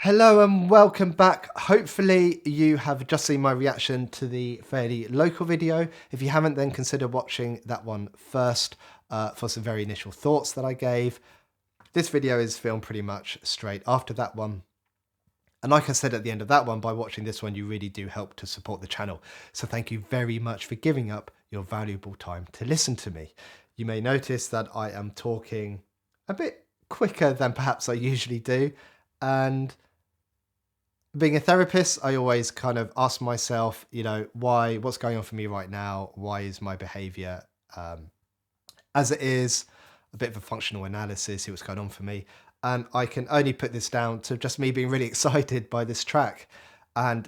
Hello and welcome back. Hopefully you have just seen my reaction to the fairly local video. If you haven't, then consider watching that one first for some very initial thoughts that I gave. This video is filmed pretty much straight after that one. And like I said at the end of that one, by watching this one, you really do help to support the channel. So thank you very much for giving up your valuable time to listen to me. You may notice that I am talking a bit quicker than perhaps I usually do. And being a therapist, I always kind of ask myself, what's going on for me right now? Why is my behavior as it is? A bit of a functional analysis, see what's going on for me. And I can only put this down to just me being really excited by this track. And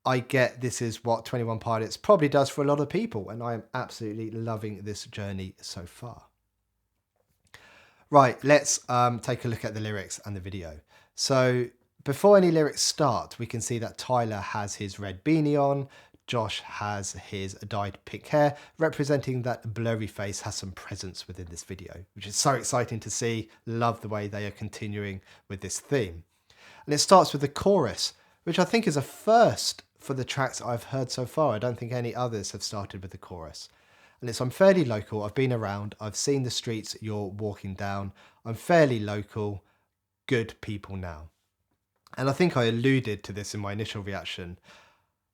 I get this is what 21 Pilots probably does for a lot of people. And I am absolutely loving this journey so far. Right, let's take a look at the lyrics and the video. So before any lyrics start, we can see that Tyler has his red beanie on, Josh has his dyed pink hair, representing that blurry face has some presence within this video, which is so exciting to see. Love the way they are continuing with this theme. And it starts with the chorus, which I think is a first for the tracks I've heard so far. I don't think any others have started with the chorus. And it's, I'm fairly local, I've been around, I've seen the streets you're walking down, I'm fairly local, good people now. And I think I alluded to this in my initial reaction.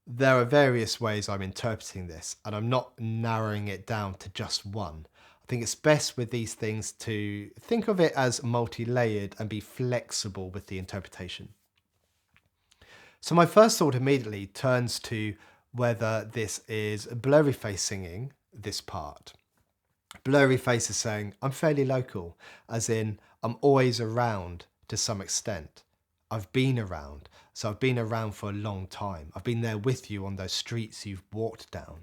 There are various ways I'm interpreting this, and I'm not narrowing it down to just one. I think it's best with these things to think of it as multi-layered and be flexible with the interpretation. So my first thought immediately turns to whether this is blurry face singing this part. Blurry face is saying, I'm fairly local, as in I'm always around to some extent. I've been around, so I've been around for a long time. I've been there with you on those streets you've walked down.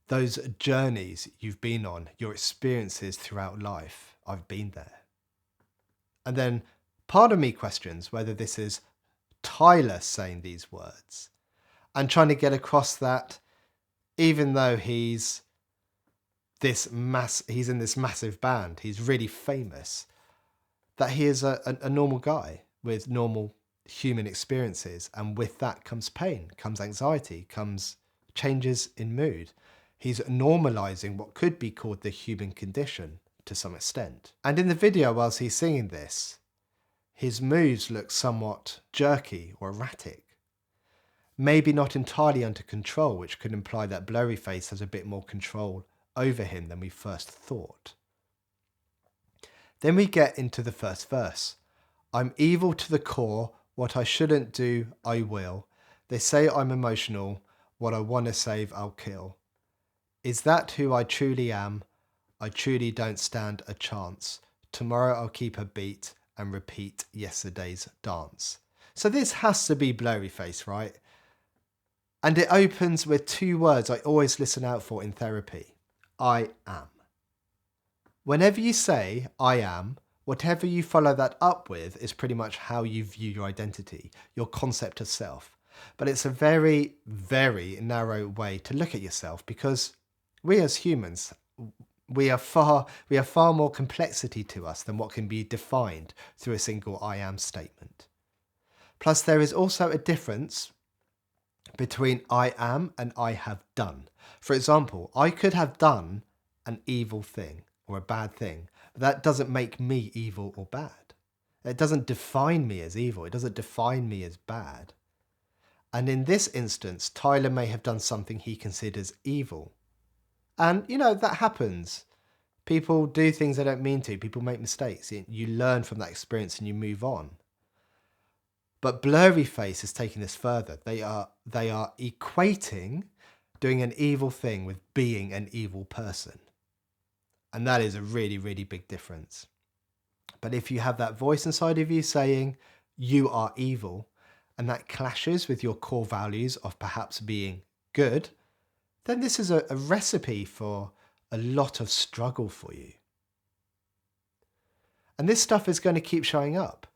Those journeys you've been on, your experiences throughout life, I've been there. And then part of me questions whether this is Tyler saying these words and trying to get across that even though he's in this massive band, he's really famous, that he is a normal guy with normal human experiences, and with that comes pain, comes anxiety, comes changes in mood. He's normalizing what could be called the human condition to some extent. And in the video, whilst he's singing this, his moves look somewhat jerky or erratic. Maybe not entirely under control, which could imply that blurry face has a bit more control over him than we first thought. Then we get into the first verse. I'm evil to the core, what I shouldn't do, I will. They say I'm emotional, what I want to save, I'll kill. Is that who I truly am? I truly don't stand a chance. Tomorrow I'll keep a beat and repeat yesterday's dance. So this has to be blurry face, right? And it opens with two words I always listen out for in therapy. I am. Whenever you say I am, whatever you follow that up with is pretty much how you view your identity, your concept of self. But it's a very, very narrow way to look at yourself, because we as humans, we are far more complexity to us than what can be defined through a single I am statement. Plus, there is also a difference between I am and I have done. For example, I could have done an evil thing or a bad thing, but that doesn't make me evil or bad. It doesn't define me as evil. It doesn't define me as bad. And in this instance, Tyler may have done something he considers evil. And, that happens. People do things they don't mean to. People make mistakes. You learn from that experience and you move on. But blurry face is taking this further. They are equating doing an evil thing with being an evil person. And that is a really, really big difference. But if you have that voice inside of you saying you are evil, and that clashes with your core values of perhaps being good, then this is a recipe for a lot of struggle for you. And this stuff is going to keep showing up.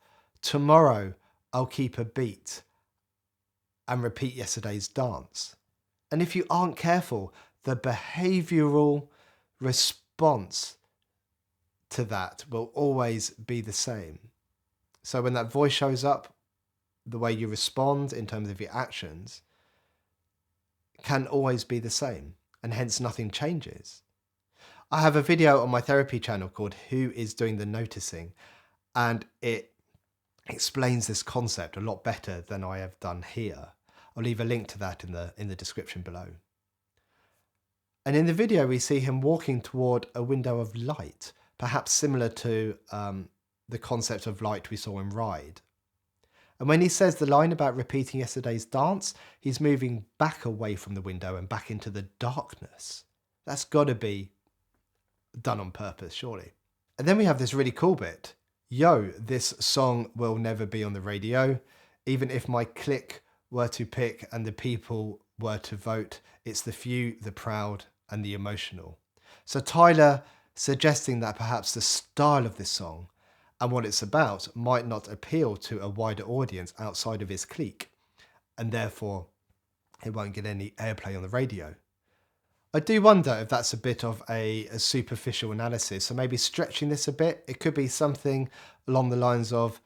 Tomorrow, I'll keep a beat and repeat yesterday's dance. And if you aren't careful, the behavioural response to that will always be the same. So when that voice shows up, the way you respond in terms of your actions can always be the same, and hence nothing changes. I have a video on my therapy channel called Who is Doing the Noticing, and it explains this concept a lot better than I have done here. I'll leave a link to that in the description below. And in the video, we see him walking toward a window of light, perhaps similar to the concept of light we saw in Ride. And when he says the line about repeating yesterday's dance, he's moving back away from the window and back into the darkness. That's got to be done on purpose, surely. And then we have this really cool bit. Yo, this song will never be on the radio. Even if my clique were to pick and the people were to vote, it's the few, the proud, and the emotional. So Tyler suggesting that perhaps the style of this song and what it's about might not appeal to a wider audience outside of his clique, and therefore it won't get any airplay on the radio. I do wonder if that's a bit of a superficial analysis, so maybe stretching this a bit, it could be something along the lines of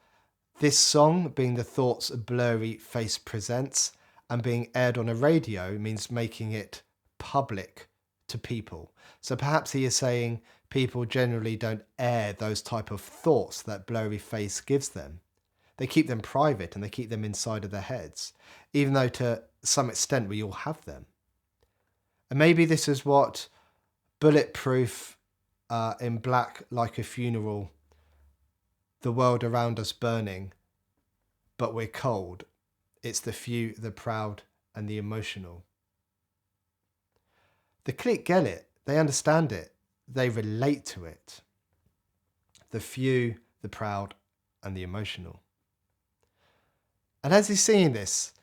this song being the thoughts a blurry face presents, and being aired on a radio means making it public to people. So perhaps he is saying people generally don't air those type of thoughts that blurry face gives them. They keep them private and they keep them inside of their heads, even though to some extent we all have them. And maybe this is what Bulletproof in Black Like a Funeral, the world around us burning, but we're cold. It's the few, the proud, and the emotional. The clique get it. They understand it. They relate to it. The few, the proud, and the emotional. And as he's seeing this,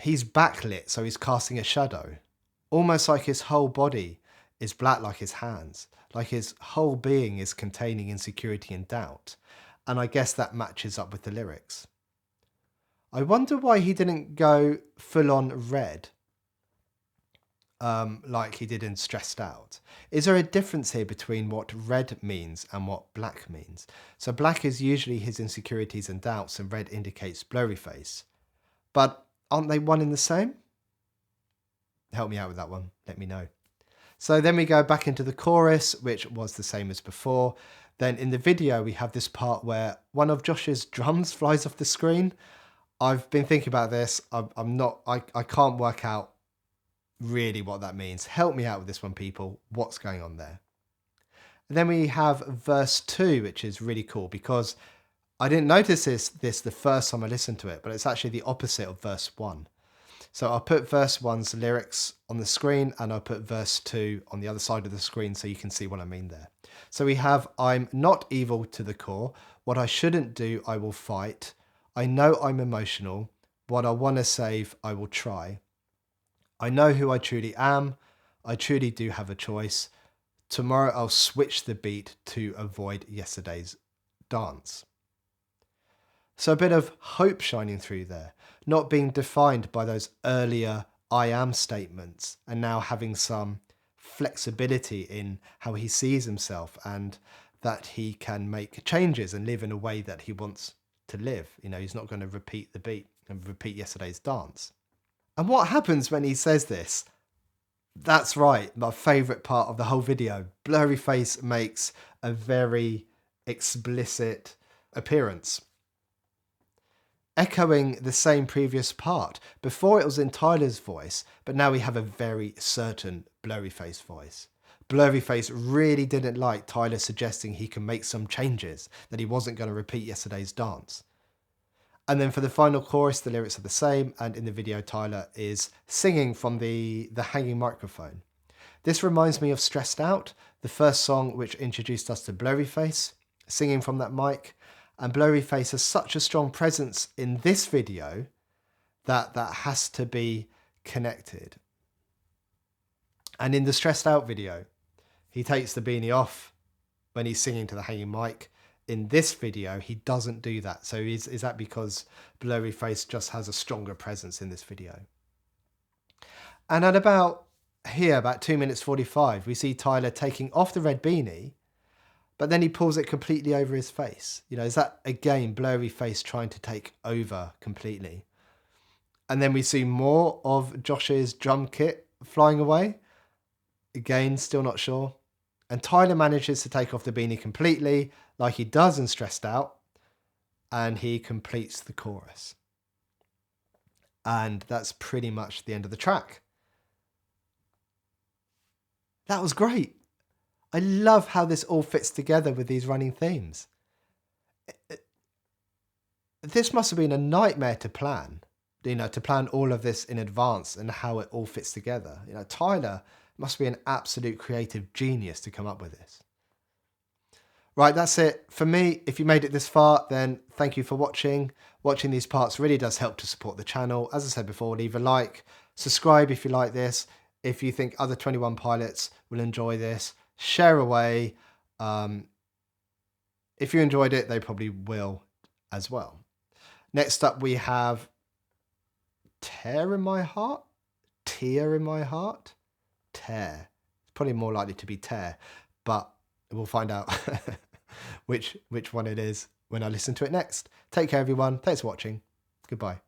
he's backlit, so he's casting a shadow. Almost like his whole body is black like his hands, like his whole being is containing insecurity and doubt. And I guess that matches up with the lyrics. I wonder why he didn't go full on red, like he did in Stressed Out. Is there a difference here between what red means and what black means? So black is usually his insecurities and doubts, and red indicates blurry face. But aren't they one and the same? Help me out with that one. Let me know. So then we go back into the chorus, which was the same as before. Then in the video, we have this part where one of Josh's drums flies off the screen. I've been thinking about this. I can't work out really what that means. Help me out with this one, people. What's going on there? And then we have verse 2, which is really cool because I didn't notice this the first time I listened to it, but it's actually the opposite of verse 1. So I'll put verse 1's lyrics on the screen and I'll put verse 2 on the other side of the screen so you can see what I mean there. So we have, I'm not evil to the core. What I shouldn't do, I will fight. I know I'm emotional. What I want to save, I will try. I know who I truly am. I truly do have a choice. Tomorrow I'll switch the beat to avoid yesterday's dance. So a bit of hope shining through there, not being defined by those earlier I am statements, and now having some flexibility in how he sees himself and that he can make changes and live in a way that he wants to live. You know, he's not going to repeat the beat and repeat yesterday's dance. And what happens when he says this? That's right, my favourite part of the whole video. Blurry face makes a very explicit appearance, echoing the same previous part. Before it was in Tyler's voice, but now we have a very certain Blurryface voice. Blurryface really didn't like Tyler suggesting he can make some changes, that he wasn't going to repeat yesterday's dance. And then for the final chorus, the lyrics are the same, and in the video, Tyler is singing from the hanging microphone. This reminds me of Stressed Out, the first song which introduced us to Blurryface, singing from that mic. And Blurryface has such a strong presence in this video that has to be connected. And in the Stressed Out video, he takes the beanie off when he's singing to the hanging mic. In this video, he doesn't do that. So is that because Blurryface just has a stronger presence in this video? And at about 2 minutes 45, we see Tyler taking off the red beanie, but then he pulls it completely over his face. You know, is that, again, blurry face trying to take over completely? And then we see more of Josh's drum kit flying away. Again, still not sure. And Tyler manages to take off the beanie completely, like he does in Stressed Out, and he completes the chorus. And that's pretty much the end of the track. That was great. I love how this all fits together with these running themes. This must have been a nightmare to plan, you know, to plan all of this in advance and how it all fits together. You know, Tyler must be an absolute creative genius to come up with this. Right, that's it for me. If you made it this far, then thank you for watching. Watching these parts really does help to support the channel. As I said before, leave a like, subscribe if you like this. If you think other 21 pilots will enjoy this, share away. If you enjoyed it, they probably will as well. Next up, we have Tear in My Heart? Tear in My Heart? Tear. It's probably more likely to be Tear, but we'll find out which one it is when I listen to it next. Take care, everyone. Thanks for watching. Goodbye.